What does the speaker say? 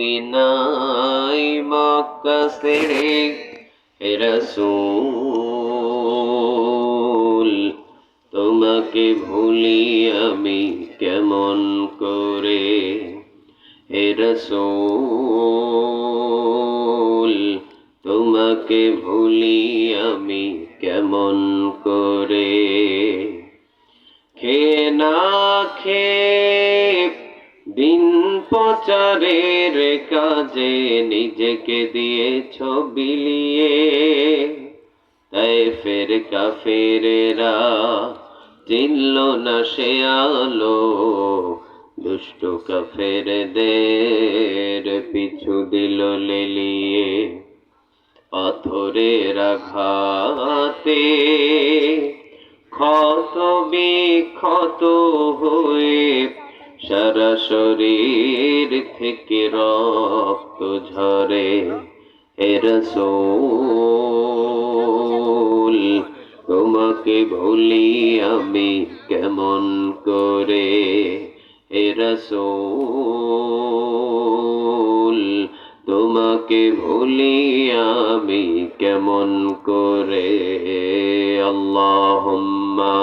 মদিনায় মক্কা ছেড়ে হে রাসূল তোমাকে ভুলি আমি কেমন করে হে রাসূল তোমাকে ভুলি আমি কেমন করে খেয়ে না খেয়ে দিন প্রচারের কাজে নিজেকে দিয়েছ বিলিয়ে তায়েফের কাফেরেরা চিনল না সে আলো দুষ্ট কাফেরদের পিছু দিল লেলিয়ে পাথরের আঘাতে ক্ষত বিক্ষত হয়ে সারা শরীর থেকে রক্ত ঝরে হে রাসূল তোমাকে ভুলি আমি কেমন করে হে রাসূল তোমাকে ভুলি আমি কেমন করে আল্লাহুম্মা